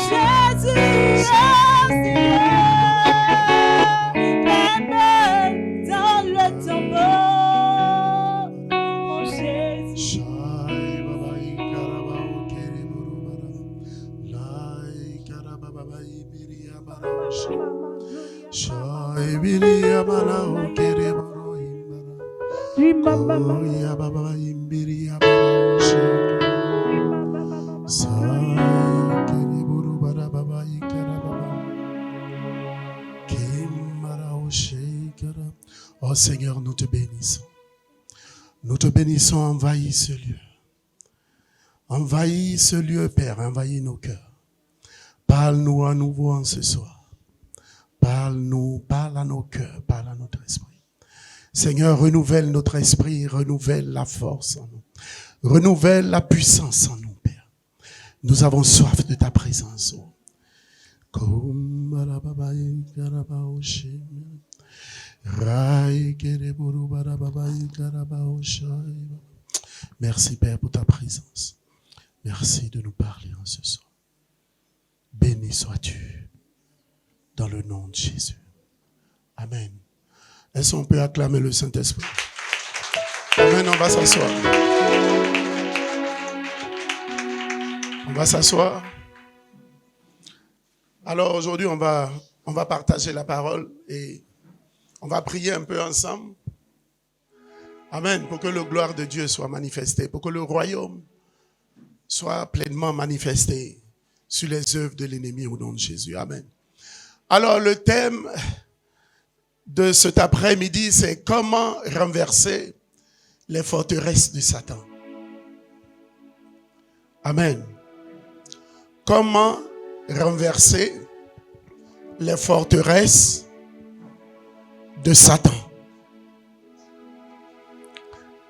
Jésus, même dans le tombeau. Oh Jésus. Oh Seigneur, nous te bénissons. Nous te bénissons, envahis ce lieu. Envahis ce lieu, Père, envahis nos cœurs. Parle-nous à nouveau en ce soir. Parle-nous, parle à nos cœurs, parle à notre esprit. Seigneur, renouvelle notre esprit, renouvelle la force en nous. Renouvelle la puissance en nous, Père. Nous avons soif de ta présence. Merci, Père, pour ta présence. Merci de nous parler en ce soir. Béni sois-tu dans le nom de Jésus. Amen. Est-ce qu'on peut acclamer le Saint-Esprit? Amen, on va s'asseoir. On va s'asseoir. Alors aujourd'hui, on va partager la parole et on va prier un peu ensemble. Amen, pour que la gloire de Dieu soit manifestée, pour que le royaume soit pleinement manifesté sur les œuvres de l'ennemi au nom de Jésus. Amen. Alors le thème de cet après-midi, c'est comment renverser les forteresses de Satan. Amen. Comment renverser les forteresses de Satan.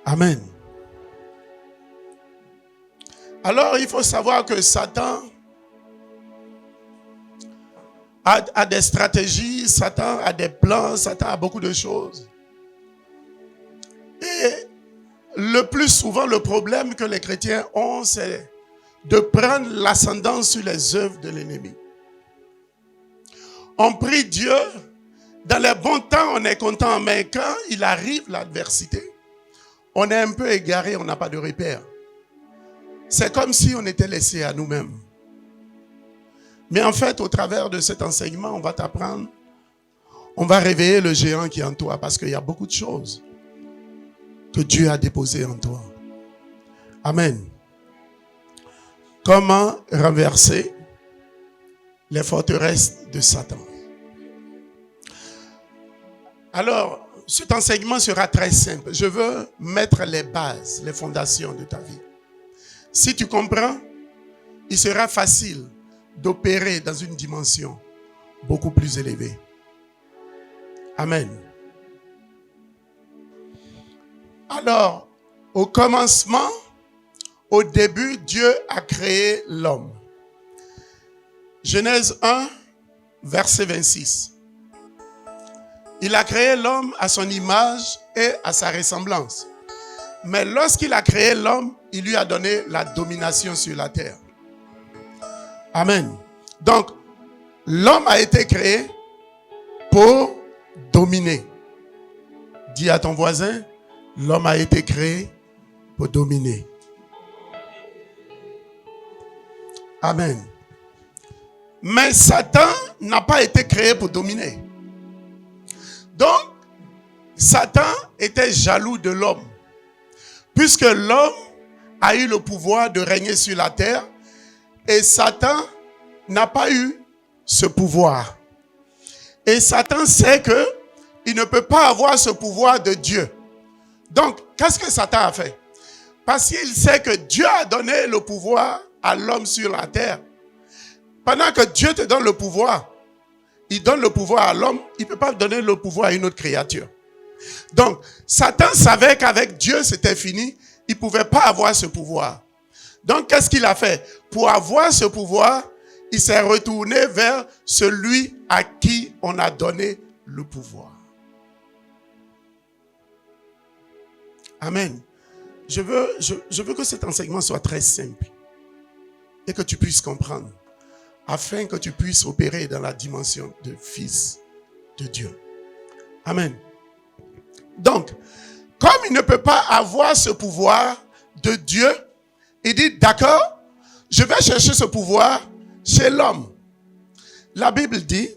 Amen. Alors, il faut savoir que Satan a des stratégies, Satan a des plans, Satan a beaucoup de choses. Et le plus souvent, le problème que les chrétiens ont, c'est de prendre l'ascendant sur les œuvres de l'ennemi. On prie Dieu, dans les bons temps, on est content, mais quand il arrive l'adversité, on est un peu égaré, on n'a pas de repère. C'est comme si on était laissé à nous-mêmes. Mais en fait, au travers de cet enseignement, on va t'apprendre, on va réveiller le géant qui est en toi, parce qu'il y a beaucoup de choses que Dieu a déposées en toi. Amen. Comment renverser les forteresses de Satan? Alors, cet enseignement sera très simple. Je veux mettre les bases, les fondations de ta vie. Si tu comprends, il sera facile d'opérer dans une dimension beaucoup plus élevée. Amen. Alors, au commencement, au début, Dieu a créé l'homme. Genèse 1, verset 26. Il a créé l'homme à son image et à sa ressemblance. Mais lorsqu'il a créé l'homme, il lui a donné la domination sur la terre. Amen. Donc, l'homme a été créé pour dominer. Dis à ton voisin, l'homme a été créé pour dominer. Amen. Mais Satan n'a pas été créé pour dominer. Donc, Satan était jaloux de l'homme. Puisque l'homme a eu le pouvoir de régner sur la terre, et Satan n'a pas eu ce pouvoir. Et Satan sait qu'il ne peut pas avoir ce pouvoir de Dieu. Donc, qu'est-ce que Satan a fait? Parce qu'il sait que Dieu a donné le pouvoir à l'homme sur la terre. Pendant que Dieu te donne le pouvoir, il donne le pouvoir à l'homme, il ne peut pas donner le pouvoir à une autre créature. Donc, Satan savait qu'avec Dieu, c'était fini. Il ne pouvait pas avoir ce pouvoir. Donc, qu'est-ce qu'il a fait? Pour avoir ce pouvoir, il s'est retourné vers celui à qui on a donné le pouvoir. Amen. Je veux que cet enseignement soit très simple et que tu puisses comprendre. afin que tu puisses opérer dans la dimension de fils de Dieu. Amen. Donc, comme il ne peut pas avoir ce pouvoir de Dieu, il dit, d'accord, je vais chercher ce pouvoir chez l'homme. La Bible dit,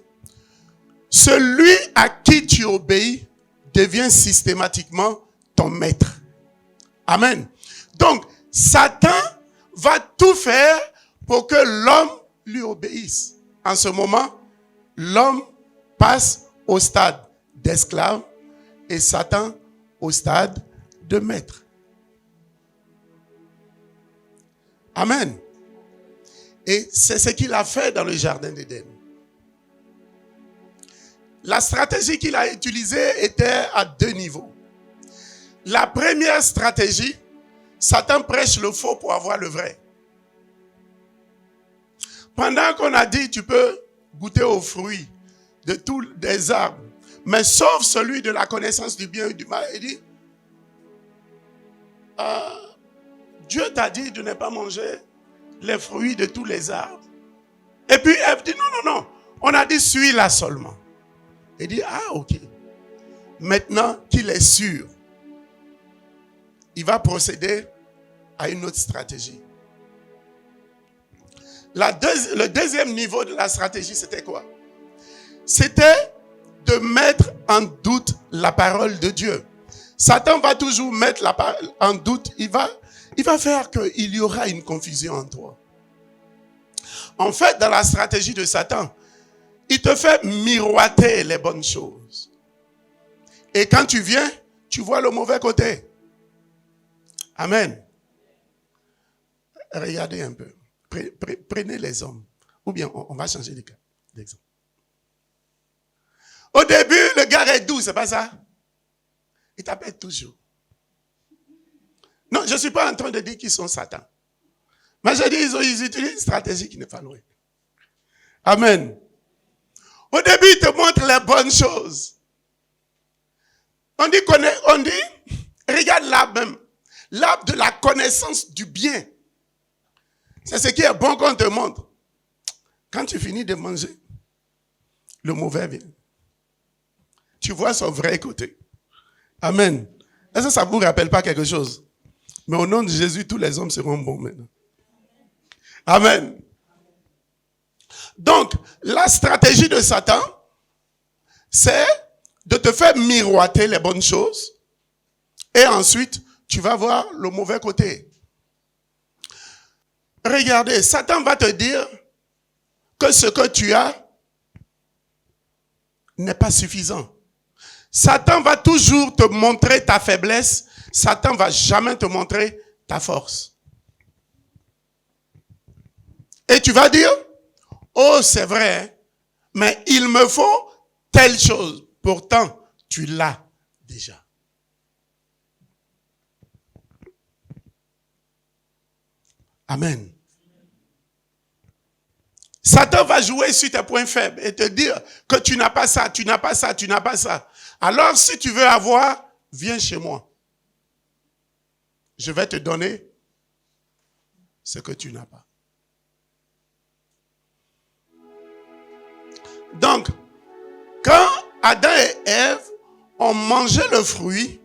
celui à qui tu obéis devient systématiquement ton maître. Amen. Donc, Satan va tout faire pour que l'homme lui obéisse. En ce moment, l'homme passe au stade d'esclave et Satan au stade de maître. Amen. Et c'est ce qu'il a fait dans le jardin d'Éden. La stratégie qu'il a utilisée était à 2 niveaux. La première stratégie, Satan prêche le faux pour avoir le vrai. Pendant qu'on a dit, tu peux goûter aux fruits de tous les arbres, mais sauf celui de la connaissance du bien et du mal, il dit, Dieu t'a dit de ne pas manger les fruits de tous les arbres. Et puis Ève dit, non, on a dit celui-là seulement. Il dit, ok. Maintenant qu'il est sûr, il va procéder à une autre stratégie. Le deuxième niveau de la stratégie, c'était quoi? C'était de mettre en doute la parole de Dieu. Satan va toujours mettre la parole en doute. Il va faire qu'il y aura une confusion en toi. En fait, dans la stratégie de Satan, il te fait miroiter les bonnes choses. Et quand tu viens, tu vois le mauvais côté. Amen. Regardez un peu. Prenez les hommes. Ou bien, on va changer d'exemple. Au début, le gars est doux, c'est pas ça? Il t'appelle toujours. Non, je ne suis pas en train de dire qu'ils sont Satan. Mais je dis, ils utilisent une stratégie qui n'est pas loin. Amen. Au début, il te montre les bonnes choses. On dit, regarde l'arbre même. L'arbre de la connaissance du bien. C'est ce qui est bon qu'on te montre. Quand tu finis de manger, le mauvais vient. Tu vois son vrai côté. Amen. Est-ce que ça ne vous rappelle pas quelque chose? Mais au nom de Jésus, tous les hommes seront bons maintenant. Amen. Donc, la stratégie de Satan, c'est de te faire miroiter les bonnes choses et ensuite, tu vas voir le mauvais côté. Regardez, Satan va te dire que ce que tu as n'est pas suffisant. Satan va toujours te montrer ta faiblesse. Satan ne va jamais te montrer ta force. Et tu vas dire, oh c'est vrai, mais il me faut telle chose. Pourtant, tu l'as déjà. Amen. Satan va jouer sur tes points faibles et te dire que tu n'as pas ça, tu n'as pas ça, tu n'as pas ça. Alors si tu veux avoir, viens chez moi. Je vais te donner ce que tu n'as pas. Donc, quand Adam et Ève ont mangé le fruit,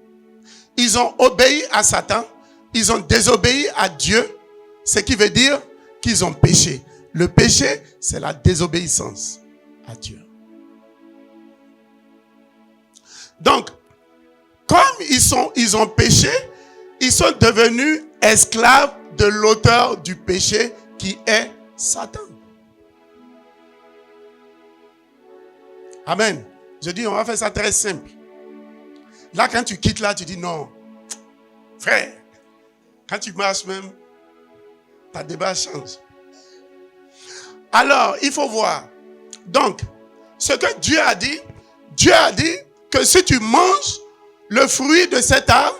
ils ont obéi à Satan, ils ont désobéi à Dieu, ce qui veut dire qu'ils ont péché. Le péché, c'est la désobéissance à Dieu. Donc, comme ils ont péché, ils sont devenus esclaves de l'auteur du péché qui est Satan. Amen. Je dis, on va faire ça très simple. Là, quand tu quittes là, tu dis non. Frère, quand tu marches même, ta débat change. Alors, il faut voir. Donc, ce que Dieu a dit que si tu manges le fruit de cet arbre,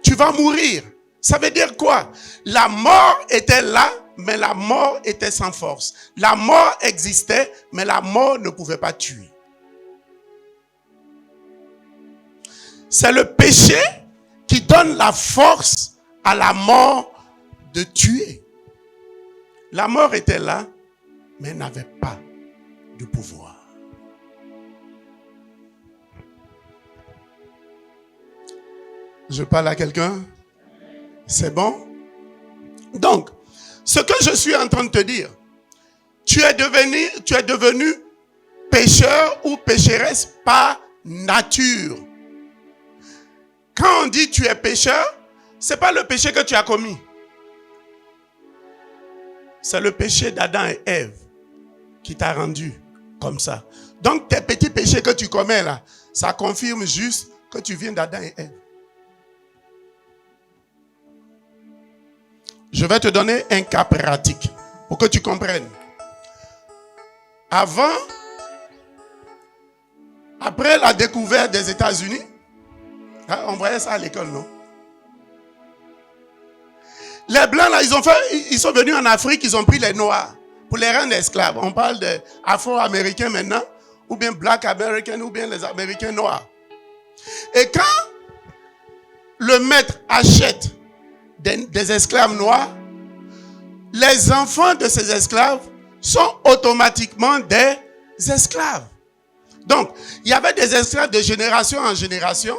tu vas mourir. Ça veut dire quoi? La mort était là, mais la mort était sans force. La mort existait, mais la mort ne pouvait pas tuer. C'est le péché qui donne la force à la mort de tuer. La mort était là, mais n'avait pas de pouvoir. Je parle à quelqu'un? C'est bon? Donc, ce que je suis en train de te dire, tu es devenu pécheur ou pécheresse par nature. Quand on dit tu es pécheur, ce n'est pas le péché que tu as commis. C'est le péché d'Adam et Ève qui t'a rendu comme ça. Donc tes petits péchés que tu commets là, ça confirme juste que tu viens d'Adam et Ève. Je vais te donner un cas pratique pour que tu comprennes. Après la découverte des États-Unis, on voyait ça à l'école, non? Les Blancs, là, ils sont venus en Afrique, ils ont pris les Noirs pour les rendre esclaves. On parle d'Afro-Américains maintenant, ou bien Black Americans, ou bien les Américains noirs. Et quand le maître achète des esclaves noirs, les enfants de ces esclaves sont automatiquement des esclaves. Donc, il y avait des esclaves de génération en génération.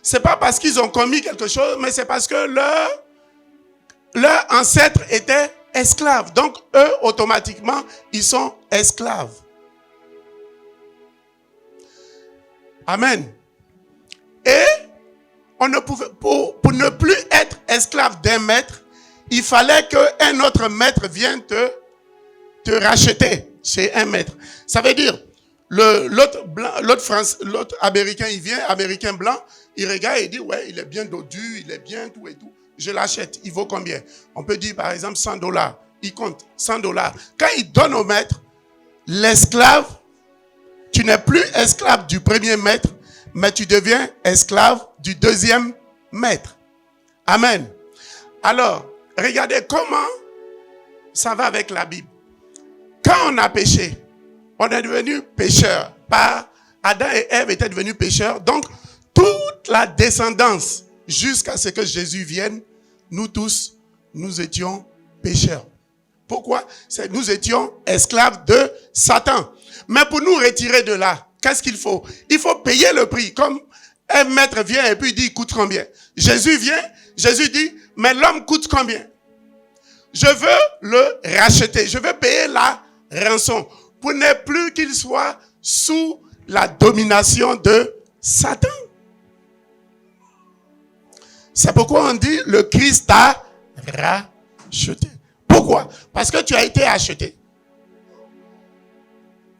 Ce n'est pas parce qu'ils ont commis quelque chose, mais c'est parce que leur ancêtre était esclave. Donc, eux, automatiquement, ils sont esclaves. Amen. Et on ne pouvait, pour ne plus être esclave d'un maître, il fallait qu'un autre maître vienne te racheter chez un maître. Ça veut dire, l'autre américain, il vient, américain blanc, il regarde et il dit, ouais, il est bien dodu, il est bien tout et tout. Je l'achète. Il vaut combien? On peut dire, par exemple, $100. Il compte $100. Quand il donne au maître, l'esclave, tu n'es plus esclave du premier maître, mais tu deviens esclave du deuxième maître. Amen. Alors, regardez comment ça va avec la Bible. Quand on a péché, on est devenu pécheur. Adam et Ève étaient devenus pécheurs. Donc, toute la descendance, jusqu'à ce que Jésus vienne, nous tous, nous étions pécheurs. Pourquoi? Nous étions esclaves de Satan. Mais pour nous retirer de là, qu'est-ce qu'il faut? Il faut payer le prix. Comme un maître vient et puis il dit, il coûte combien? Jésus vient, Jésus dit, mais l'homme coûte combien? Je veux le racheter. Je veux payer la rançon pour ne plus qu'il soit sous la domination de Satan. C'est pourquoi on dit le Christ t'a racheté. Pourquoi? Parce que tu as été acheté.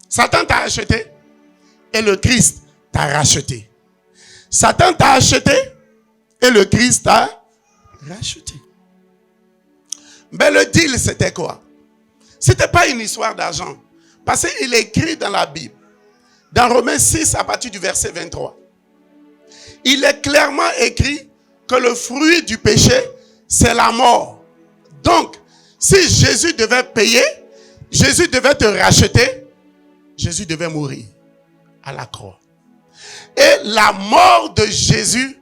Satan t'a acheté et le Christ t'a racheté. Satan t'a acheté et le Christ t'a racheté. Mais le deal, c'était quoi? C'était pas une histoire d'argent. Parce qu'il est écrit dans la Bible, dans Romains 6 à partir du verset 23. Il est clairement écrit que le fruit du péché, c'est la mort. Donc, si Jésus devait payer, Jésus devait te racheter, Jésus devait mourir à la croix. Et la mort de Jésus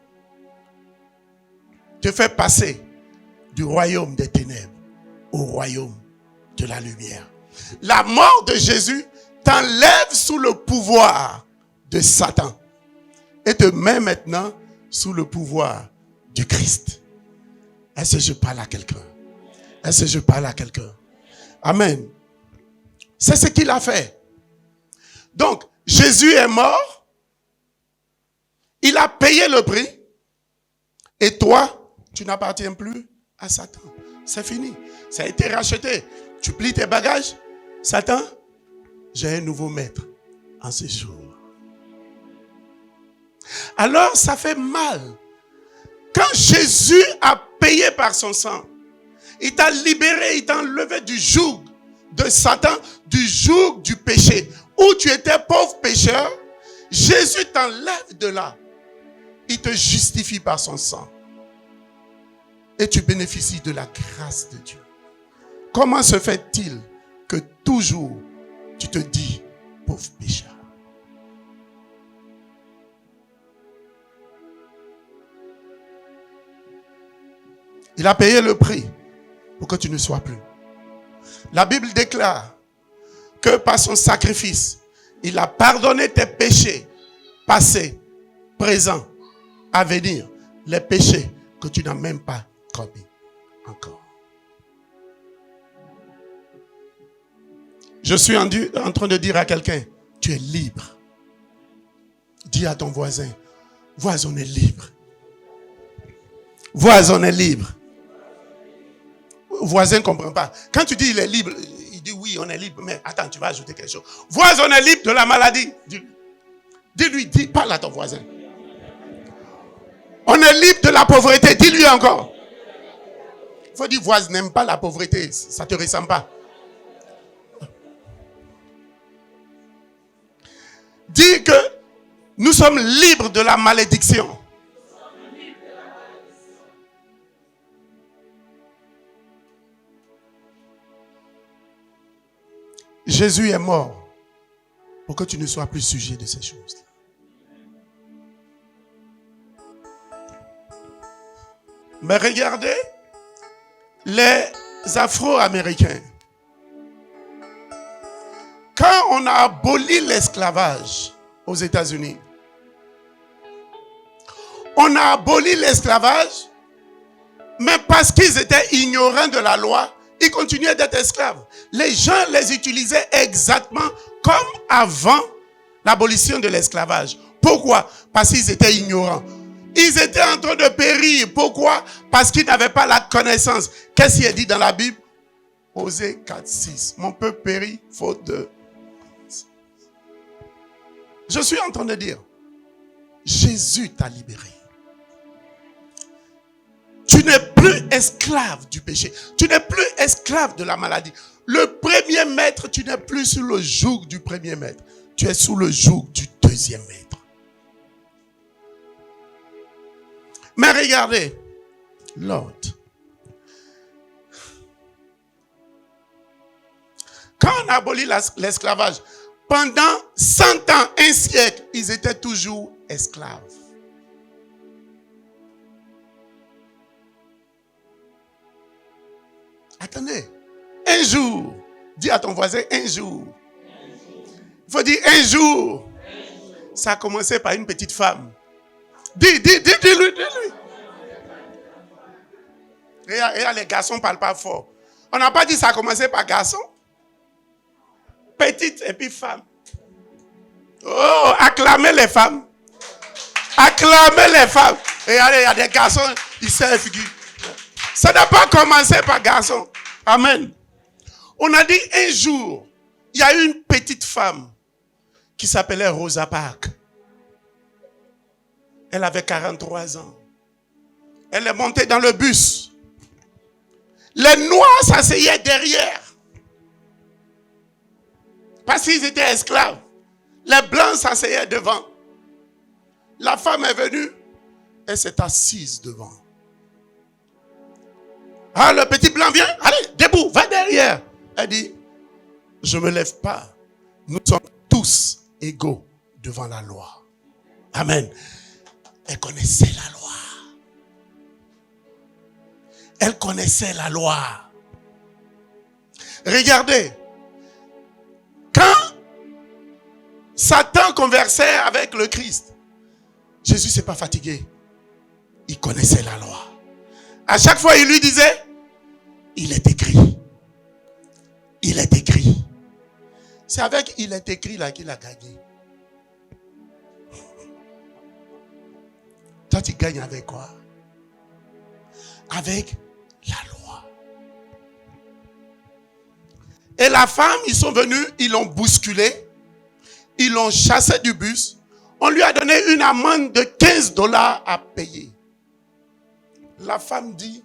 te fait passer du royaume des ténèbres au royaume de la lumière. La mort de Jésus t'enlève sous le pouvoir de Satan et te met maintenant sous le pouvoir du Christ. Est-ce que je parle à quelqu'un? Est-ce que je parle à quelqu'un? Amen. C'est ce qu'il a fait. Donc, Jésus est mort. Il a payé le prix. Et toi, tu n'appartiens plus à Satan. C'est fini. Ça a été racheté. Tu plies tes bagages. Satan, j'ai un nouveau maître en ce jour. Alors, ça fait mal. Quand Jésus a payé par son sang, il t'a libéré, il t'a enlevé du joug de Satan, du joug du péché. Où tu étais pauvre pécheur, Jésus t'enlève de là. Il te justifie par son sang. Et tu bénéficies de la grâce de Dieu. Comment se fait-il que toujours tu te dis pauvre pécheur? Il a payé le prix pour que tu ne sois plus. La Bible déclare que par son sacrifice, il a pardonné tes péchés passés, présents, à venir, les péchés que tu n'as même pas commis encore. Je suis en train de dire à quelqu'un, tu es libre. Dis à ton voisin, voisin est libre. Voisin est libre. Voisin ne comprend pas. Quand tu dis il est libre, il dit oui, on est libre. Mais attends, tu vas ajouter quelque chose. Voisin est libre de la maladie. Dis-lui, parle à ton voisin. On est libre de la pauvreté. Dis-lui encore. Il faut dire, voisin n'aime pas la pauvreté. Ça ne te ressemble pas. Dis que nous sommes libres de la malédiction. Jésus est mort pour que tu ne sois plus sujet de ces choses-là. Mais regardez les Afro-Américains. Quand on a aboli l'esclavage aux États-Unis, on a aboli l'esclavage, mais parce qu'ils étaient ignorants de la loi, ils continuaient d'être esclaves. Les gens les utilisaient exactement comme avant l'abolition de l'esclavage. Pourquoi? Parce qu'ils étaient ignorants. Ils étaient en train de périr. Pourquoi? Parce qu'ils n'avaient pas la connaissance. Qu'est-ce qu'il est dit dans la Bible? Osée 4:6. Mon peuple périt faute de... Je suis en train de dire, Jésus t'a libéré. Tu n'es plus esclave du péché. Tu n'es plus esclave de la maladie. Le premier maître, tu n'es plus sous le joug du premier maître. Tu es sous le joug du deuxième maître. Mais regardez, l'autre. Quand on a aboli l'esclavage, pendant 100 ans, un siècle, ils étaient toujours esclaves. Attendez, un jour, dis à ton voisin un jour. Il faut dire un jour. Ça a commencé par une petite femme. Dis-lui. Regarde, les garçons ne parlent pas fort. On n'a pas dit ça a commencé par garçon. Petite et puis femme. Oh, acclamez les femmes. Acclamez les femmes. Regardez, il y a des garçons, ils savent figure. Ça n'a pas commencé par garçon. Amen. On a dit un jour, il y a eu une petite femme qui s'appelait Rosa Parks. Elle avait 43 ans. Elle est montée dans le bus. Les noirs s'asseyaient derrière. Parce qu'ils étaient esclaves. Les blancs s'asseyaient devant. La femme est venue. Elle s'est assise devant. Ah, le petit blanc vient. Allez, debout, va derrière. Elle dit, je ne me lève pas. Nous sommes tous égaux devant la loi. Amen. Elle connaissait la loi. Elle connaissait la loi. Regardez. Quand Satan conversait avec le Christ, Jésus ne s'est pas fatigué. Il connaissait la loi. À chaque fois, il lui disait, il est écrit. Il est écrit. C'est avec il est écrit là qu'il a gagné. Toi, tu gagnes avec quoi? Avec la loi. Et la femme, ils sont venus, ils l'ont bousculé, ils l'ont chassé du bus. On lui a donné une amende de $15 à payer. La femme dit,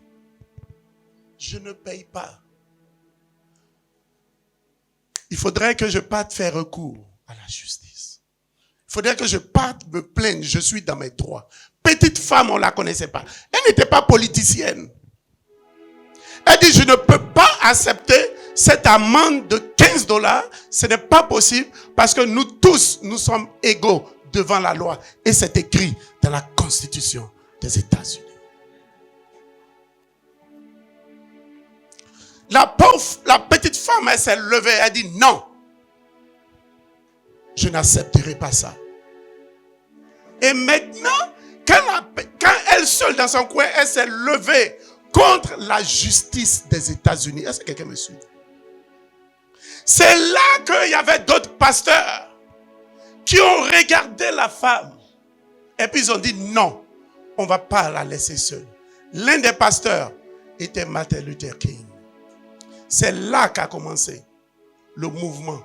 je ne paye pas. Il faudrait que je parte faire recours à la justice. Il faudrait que je parte me plaindre, je suis dans mes droits. Petite femme, on ne la connaissait pas. Elle n'était pas politicienne. Elle dit, je ne peux pas accepter cette amende de $15. Ce n'est pas possible parce que nous tous, nous sommes égaux devant la loi. Et c'est écrit dans la Constitution des États-Unis. La petite femme, elle s'est levée, elle dit non, Je n'accepterai pas ça. Et maintenant, quand elle seule dans son coin, elle s'est levée contre la justice des États-Unis. Est-ce que quelqu'un me suit? C'est là qu'il y avait d'autres pasteurs qui ont regardé la femme. Et puis ils ont dit non, on ne va pas la laisser seule. L'un des pasteurs était Martin Luther King. C'est là qu'a commencé le mouvement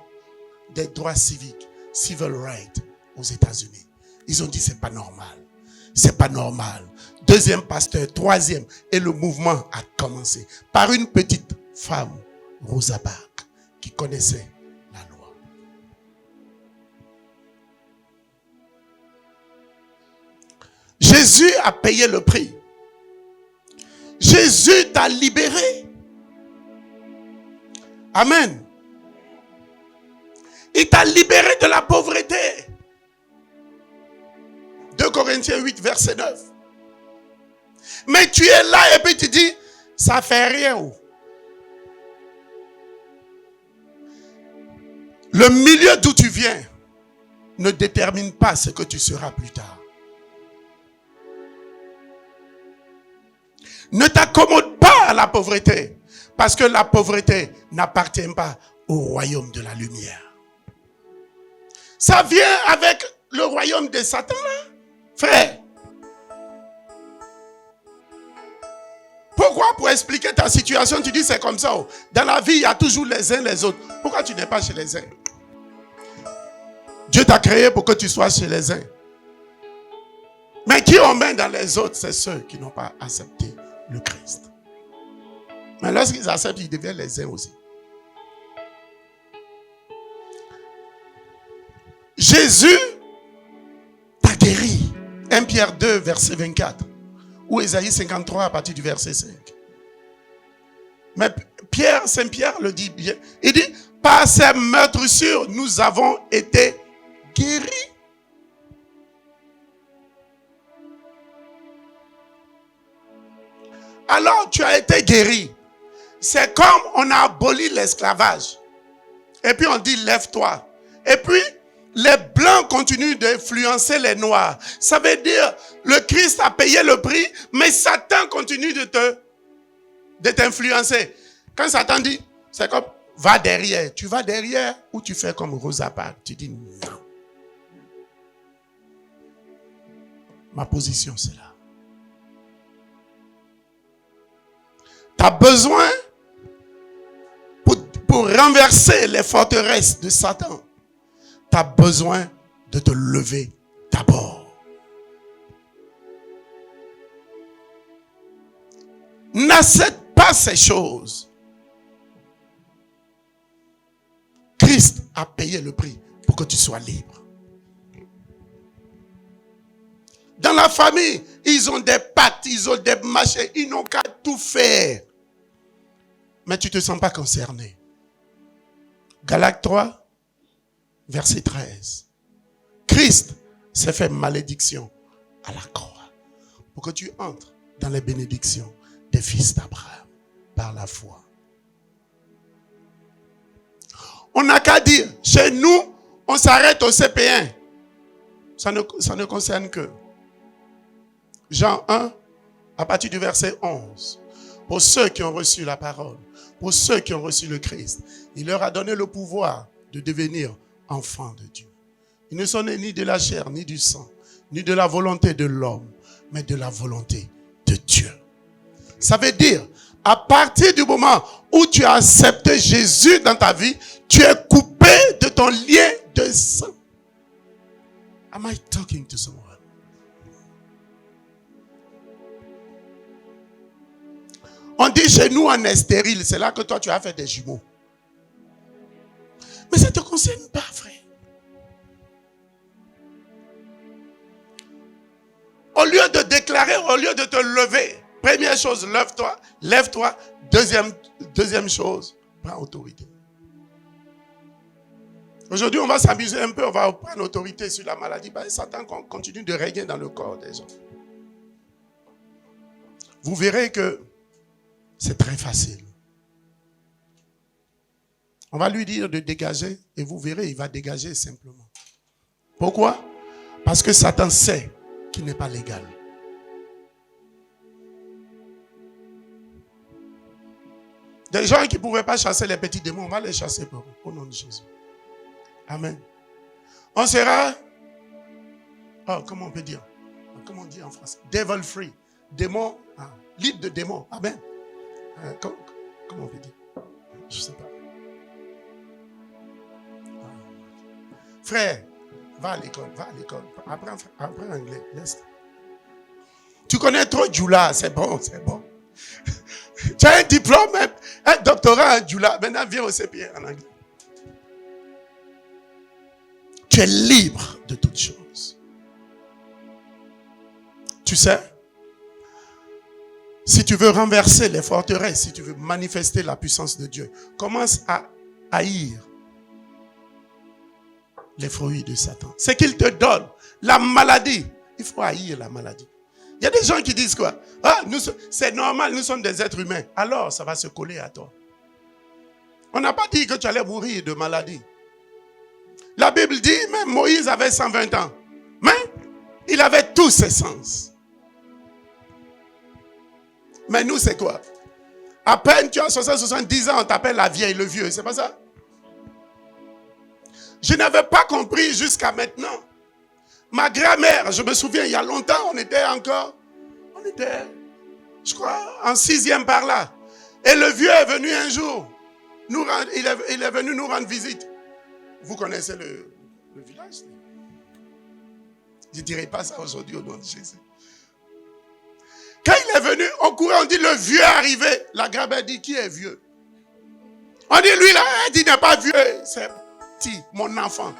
des droits civiques, civil rights aux États-Unis. Ils ont dit c'est pas normal. C'est pas normal. Deuxième pasteur, troisième, et le mouvement a commencé par une petite femme, Rosa Parks, qui connaissait la loi. Jésus a payé le prix. Jésus t'a libéré. Amen. Il t'a libéré de la pauvreté. 2 Corinthiens 8, verset 9. Mais tu es là et puis tu dis, ça fait rien. Le milieu d'où tu viens ne détermine pas ce que tu seras plus tard. Ne t'accommode pas à la pauvreté, parce que la pauvreté n'appartient pas au royaume de la lumière. Ça vient avec le royaume de Satan là, frère. Pourquoi pour expliquer ta situation, tu dis c'est comme ça. Dans la vie, il y a toujours les uns les autres. Pourquoi tu n'es pas chez les uns? Dieu t'a créé pour que tu sois chez les uns. Mais qui on met dans les autres, c'est ceux qui n'ont pas accepté le Christ. Mais lorsqu'ils acceptent, ils deviennent les uns aussi. Jésus t'a guéri. 1 Pierre 2, verset 24. Ou Ésaïe 53 à partir du verset 5. Mais Saint Pierre le dit bien. Il dit, par ses meurtrissures, nous avons été guéris. Alors tu as été guéri. C'est comme on a aboli l'esclavage. Et puis on dit lève-toi. Et puis les blancs continuent d'influencer les noirs. Ça veut dire le Christ a payé le prix, mais Satan continue de t'influencer. Quand Satan dit, c'est comme va derrière. Tu vas derrière ou tu fais comme Rosa Parks. Tu dis non. Ma position c'est là. Tu as besoin pour renverser les forteresses de Satan. Tu as besoin de te lever d'abord. N'accepte pas ces choses. Christ a payé le prix pour que tu sois libre. Dans la famille, ils ont des pactes, ils ont des machins, ils n'ont qu'à tout faire. Mais tu ne te sens pas concerné. Galates 3, verset 13. Christ s'est fait malédiction à la croix pour que tu entres dans les bénédictions des fils d'Abraham par la foi. On n'a qu'à dire, chez nous, on s'arrête au CP1. Ça ne concerne que Jean 1, à partir du verset 11. Pour ceux qui ont reçu la parole, pour ceux qui ont reçu le Christ, il leur a donné le pouvoir de devenir enfants de Dieu. Ils ne sont nés ni de la chair, ni du sang, ni de la volonté de l'homme, mais de la volonté de Dieu. Ça veut dire, à partir du moment où tu as accepté Jésus dans ta vie, tu es coupé de ton lien de sang. Am I talking to someone? On dit chez nous on est stérile, c'est là que toi tu as fait des jumeaux. Mais ça ne te concerne pas, frère. Au lieu de déclarer, au lieu de te lever, première chose, lève-toi, lève-toi. Deuxième chose, prends autorité. Aujourd'hui, on va s'amuser un peu, on va prendre autorité sur la maladie. Satan continue de régner dans le corps des gens. Vous verrez que c'est très facile. On va lui dire de dégager et vous verrez, il va dégager simplement. Pourquoi? Parce que Satan sait qu'il n'est pas légal. Des gens qui ne pouvaient pas chasser les petits démons, on va les chasser au nom de Jésus. Amen. On sera, comment on peut dire? Comment on dit en français? Devil free. Démon, libre de démons. Amen. Comment on peut dire? Je ne sais pas. Frère, va à l'école. Apprends anglais. Laisse. Tu connais trop Djoula, c'est bon. Tu as un diplôme, un doctorat en Djoula. Maintenant, viens au CPR en anglais. Tu es libre de toutes choses. Tu sais, si tu veux renverser les forteresses, si tu veux manifester la puissance de Dieu, commence à haïr les fruits de Satan. C'est qu'il te donne la maladie. Il faut haïr la maladie. Il y a des gens qui disent quoi? C'est normal, nous sommes des êtres humains. Alors, ça va se coller à toi. On n'a pas dit que tu allais mourir de maladie. La Bible dit, même Moïse avait 120 ans. Mais il avait tous ses sens. Mais nous, c'est quoi? À peine tu as 70 ans, on t'appelle la vieille, le vieux. C'est pas ça? Je n'avais pas compris jusqu'à maintenant. Ma grand-mère, je me souviens, il y a longtemps, on était, je crois, en 6e par là. Et le vieux est venu un jour. Il est venu nous rendre visite. Vous connaissez le village? Je ne dirai pas ça aujourd'hui au nom de Jésus. Quand il est venu, on courait, on dit le vieux est arrivé. La grand-mère dit, qui est vieux? On dit, lui là, il dit, n'est pas vieux. C'est petit, mon enfant.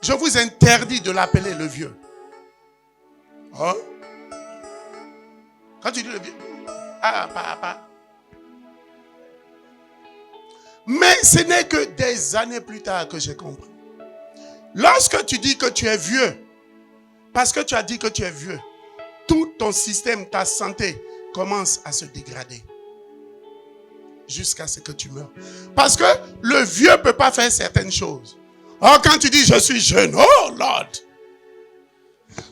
Je vous interdis de l'appeler le vieux. Oh? Quand tu dis le vieux, papa. Mais ce n'est que des années plus tard que j'ai compris. Lorsque tu dis que tu es vieux, parce que tu as dit que tu es vieux, tout ton système, ta santé commence à se dégrader. Jusqu'à ce que tu meurs. Parce que le vieux ne peut pas faire certaines choses. Oh, quand tu dis je suis jeune, oh Lord.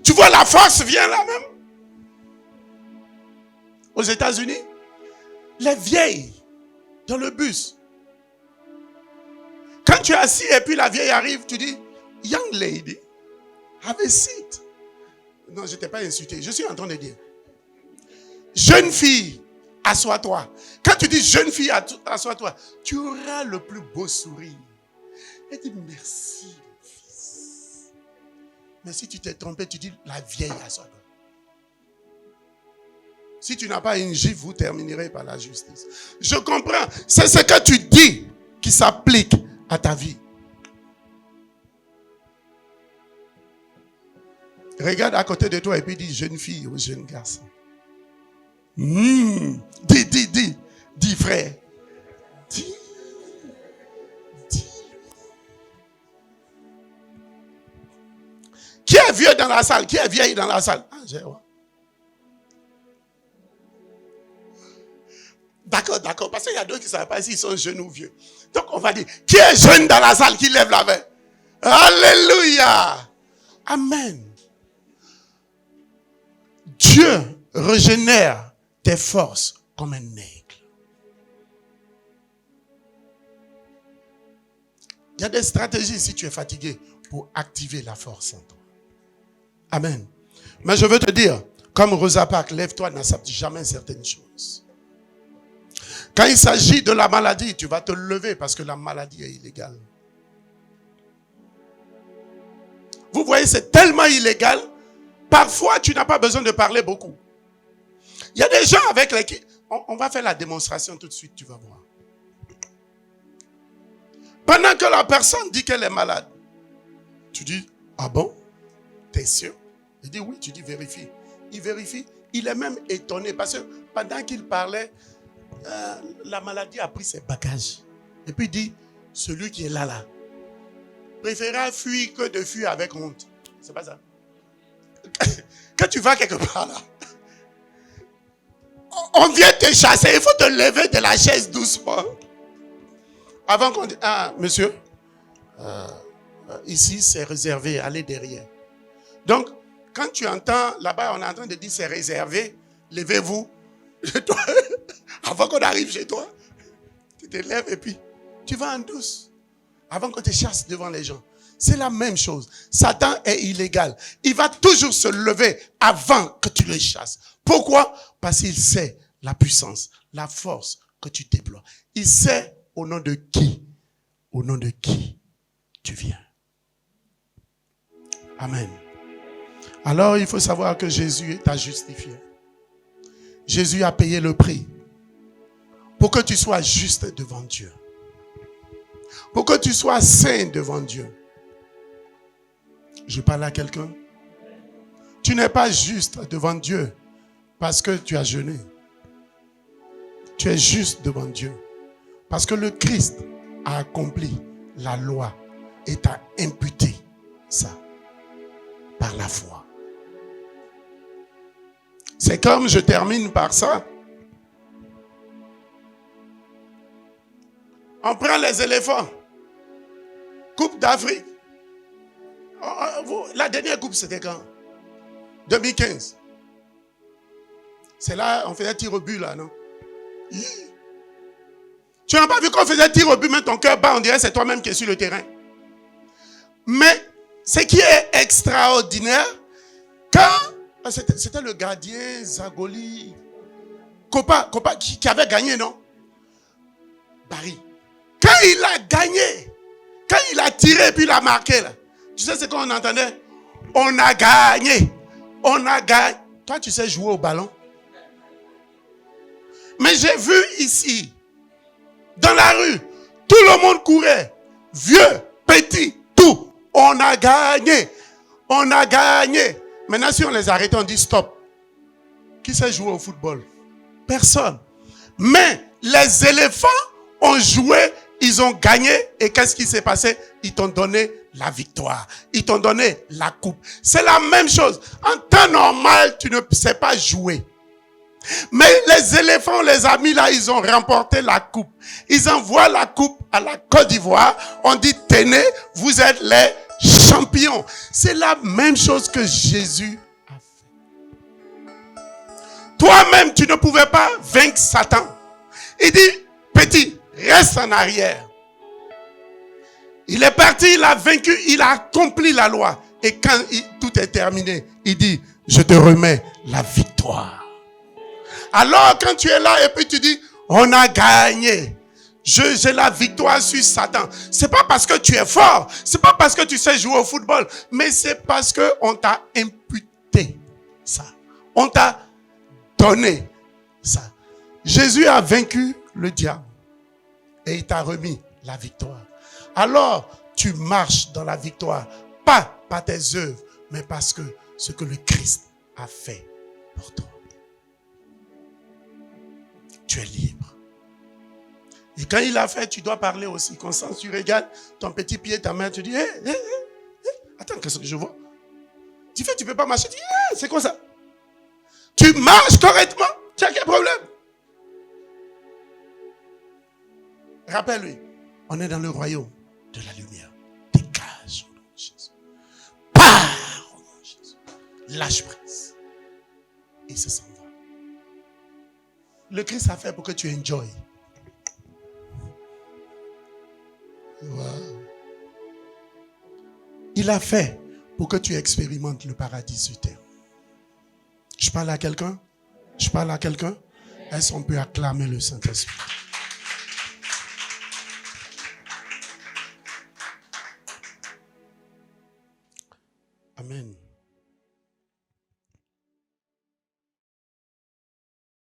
Tu vois, la force vient là même. Aux États-Unis, les vieilles dans le bus. Quand tu es assis et puis la vieille arrive, tu dis, young lady, have a seat. Non, je ne t'ai pas insulté. Je suis en train de dire, jeune fille, assois-toi. Quand tu dis jeune fille, assois-toi, tu auras le plus beau sourire. Elle dit merci, mon fils. Mais si tu t'es trompé, tu dis la vieille, assois-toi. Si tu n'as pas une gifle, vous terminerez par la justice. Je comprends. C'est ce que tu dis qui s'applique à ta vie. Regarde à côté de toi et puis dis jeune fille ou jeune garçon. Dis frère. Dis. Qui est vieux dans la salle? Qui est vieille dans la salle? D'accord. Parce qu'il y a d'autres qui ne savent pas s'ils sont jeunes ou vieux. Donc on va dire, qui est jeune dans la salle? Qui lève la main? Alléluia. Amen. Dieu régénère tes forces comme un aigle. Il y a des stratégies si tu es fatigué pour activer la force en toi. Amen. Mais je veux te dire, comme Rosa Parks, lève-toi, n'accepte jamais certaines choses. Quand il s'agit de la maladie, tu vas te lever parce que la maladie est illégale. Vous voyez, c'est tellement illégal. Parfois, tu n'as pas besoin de parler beaucoup. Il y a des gens avec lesquels... On va faire la démonstration tout de suite, tu vas voir. Pendant que la personne dit qu'elle est malade, tu dis, ah bon? T'es sûr? Il dit oui, tu dis vérifie. Il vérifie. Il est même étonné parce que pendant qu'il parlait, la maladie a pris ses bagages. Et puis il dit, celui qui est là, préférera fuir que de fuir avec honte. C'est pas ça. Quand tu vas quelque part là, on vient te chasser, il faut te lever de la chaise doucement. Avant qu'on dise, ah monsieur, ici, c'est réservé, allez derrière. Donc, quand tu entends, là-bas, on est en train de dire c'est réservé, levez-vous. Avant qu'on arrive chez toi, tu te lèves et puis tu vas en douce. Avant qu'on te chasse devant les gens. C'est la même chose. Satan est illégal. Il va toujours se lever avant que tu le chasses. Pourquoi? Parce qu'il sait la puissance, la force que tu déploies. Il sait au nom de qui tu viens. Amen. Alors, il faut savoir que Jésus t'a justifié. Jésus a payé le prix pour que tu sois juste devant Dieu. Pour que tu sois saint devant Dieu. Je parle à quelqu'un. Tu n'es pas juste devant Dieu parce que tu as jeûné. Tu es juste devant Dieu parce que le Christ a accompli la loi et t'a imputé ça par la foi. C'est comme, je termine par ça. On prend les éléphants. Coupe d'Afrique. La dernière coupe, c'était quand? 2015. C'est là, on faisait tir au but, là, non? Tu n'as pas vu qu'on faisait tir au but, mais ton cœur bat, on dirait que c'est toi-même qui es sur le terrain. Mais, ce qui est extraordinaire, quand c'était le gardien Zagoli, Kopa qui avait gagné, non? Barry. Quand il a gagné, quand il a tiré et puis il a marqué, là, tu sais ce qu'on entendait? On a gagné. On a gagné. Toi, tu sais jouer au ballon? Mais j'ai vu ici, dans la rue, tout le monde courait. Vieux, petit, tout. On a gagné. On a gagné. Maintenant, si on les arrête, on dit stop. Qui sait jouer au football? Personne. Mais les éléphants ont joué, ils ont gagné. Et qu'est-ce qui s'est passé? Ils t'ont donné la victoire. Ils t'ont donné la coupe. C'est la même chose. En temps normal, tu ne sais pas jouer. Mais les éléphants, les amis là, ils ont remporté la coupe. Ils envoient la coupe à la Côte d'Ivoire. On dit, tenez, vous êtes les champions. C'est la même chose que Jésus a fait. Toi-même, tu ne pouvais pas vaincre Satan. Il dit, petit, reste en arrière. Il est parti, il a vaincu, il a accompli la loi. Et quand tout est terminé, il dit, je te remets la victoire. Alors quand tu es là et puis tu dis, on a gagné. J'ai la victoire sur Satan. C'est pas parce que tu es fort. C'est pas parce que tu sais jouer au football. Mais c'est parce que on t'a imputé ça. On t'a donné ça. Jésus a vaincu le diable. Et il t'a remis la victoire. Alors, tu marches dans la victoire. Pas par tes œuvres, mais parce que ce que le Christ a fait pour toi. Tu es libre. Et quand il a fait, tu dois parler aussi. Constance, tu regardes ton petit pied, ta main, tu dis, attends, qu'est-ce que je vois? Tu fais, tu ne peux pas marcher. Tu dis, c'est quoi ça? Tu marches correctement. Tu as quel problème? Rappelle-lui, on est dans le royaume de la lumière. Dégage au nom de Jésus. Pars au nom de Jésus. Lâche prise. Et se s'en va. Le Christ a fait pour que tu enjoy. Wow. Il a fait pour que tu expérimentes le paradis sur terre. Je parle à quelqu'un? Je parle à quelqu'un? Est-ce qu'on peut acclamer le Saint-Esprit? Amen.